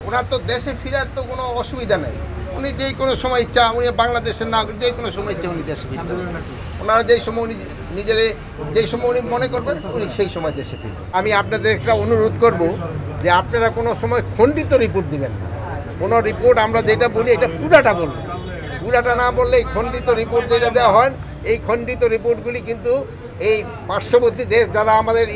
ওনার তো দেশে ফেরার তো কোনো অসুবিধা নেই। উনি যেই কোনো সময় ইচ্ছা, উনি বাংলাদেশের নাগরিক, যে কোনো সময় ইচ্ছা উনি দেশে ফিরতে পারবেন। ওনারা যেই সময় উনি নিজেরে যেই সময় উনি মনে করবেন উনি সেই সময় দেশে ফিরবেন। আমি আপনাদের একটা অনুরোধ করব যে আপনারা কোনো সময় খণ্ডিত রিপোর্ট দিবেন না। কোনো রিপোর্ট আমরা যেটা বলি এটা পুরাটা বলবো, পুরাটা না বললে এই খণ্ডিত রিপোর্ট যেটা দেওয়া হয়, এই খণ্ডিত রিপোর্টগুলি কিন্তু এই পার্শ্ববর্তী দেশ যারা আমাদের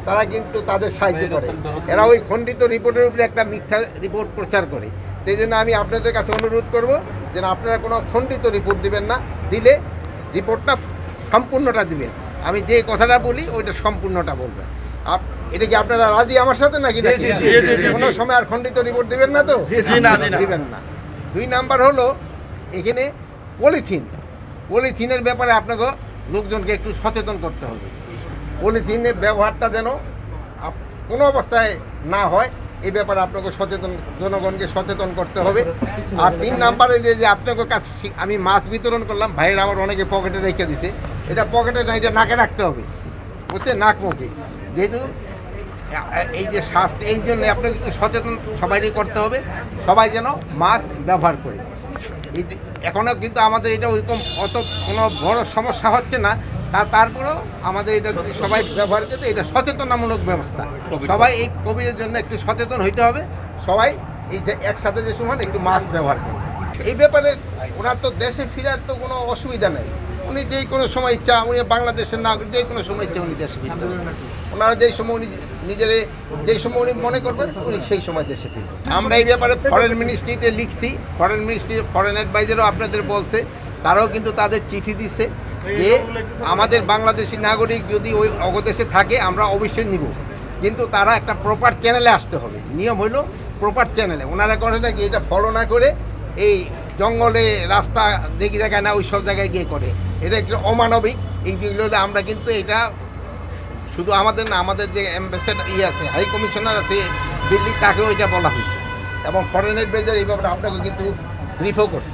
তারা কিন্তু তাদের সাহায্য করে। এরা ওই খণ্ডিত রিপোর্টের উপরে একটা মিথ্যা রিপোর্ট প্রচার করে। সেই জন্য আমি আপনাদের কাছে অনুরোধ করব যে আপনারা কোনো খণ্ডিত রিপোর্ট দিবেন না, দিলে রিপোর্টটা সম্পূর্ণটা দিবেন। আমি যে কথাটা বলি ওইটা সম্পূর্ণটা বলবেন। এটা কি আপনারা রাজি আমার সাথে নাকি? কোনো সময় আর খণ্ডিত রিপোর্ট দিবেন না তো? দিবেন না। 2 নাম্বার হলো এখানে পলিথিনের ব্যাপারে আপনাকে লোকজনকে একটু সচেতন করতে হবে। পলিথিনের ব্যবহারটা যেন কোনো অবস্থায় না হয় এই ব্যাপারে আপনাকে জনগণকে সচেতন করতে হবে। আর 3 নাম্বারে যে আপনাকে কাছে আমি মাছ বিতরণ করলাম, ভাইয়ের আবার অনেকে পকেটে রেখে দিছে, এটা পকেটে না, এটা নাকে রাখতে হবে, বুঝতে, নাক মুখে। যেহেতু এই যে স্বাস্থ্য, এই জন্য আপনাকে একটু সচেতন সবাইকে করতে হবে, সবাই যেন মাস্ক ব্যবহার করে। এই এখনও কিন্তু আমাদের এটা ওইরকম অত কোনো বড় সমস্যা হচ্ছে না, তারপরেও আমাদের এটা যদি সবাই ব্যবহার করতে, এটা সচেতনামূলক ব্যবস্থা। সবাই এই কোভিডের জন্য একটু সচেতন হইতে হবে। সবাই এই একসাথে যে সময় একটু মাস্ক ব্যবহার করবে। এই ব্যাপারে ওনার তো দেশে ফেরার তো কোনো অসুবিধা নেই। উনি যেই কোনো সময় ইচ্ছা, উনি বাংলাদেশের নাগরিক, যে কোনো সময় ইচ্ছা উনি দেশে ফিরতে পারবেন। ওনারা যেই সময় উনি নিজেরে যেই সময় উনি মনে করবেন উনি সেই সময় দেশে ফিরবেন। আমরা এই ব্যাপারে ফরেন মিনিস্ট্রিতে লিখছি, ফরেন মিনিস্ট্রি ফরেন অ্যাডভাইজারও আপনাদের বলছে, তারাও কিন্তু তাদের চিঠি দিচ্ছে যে আমাদের বাংলাদেশি নাগরিক যদি ওই অগদেশে থাকে আমরা অবশ্যই নিব, কিন্তু তারা একটা প্রপার চ্যানেলে আসতে হবে। নিয়ম হলো প্রপার চ্যানেলে। ওনারা করে নাকি এটা ফলো না করে এই জঙ্গলে রাস্তা দেখি জায়গায় না ওই সব জায়গায় গিয়ে করে, এটা একটু অমানবিক। এই যেগুলো আমরা কিন্তু এটা শুধু আমাদের না, আমাদের যে অ্যাম্বাসেডার আছে, হাই কমিশনার আছে দিল্লি, তাকেও এটা বলা হয়েছে এবং ফরেন অ্যাডভাইজার এই ব্যাপারে আপনাকে কিন্তু ব্রিফও করছে।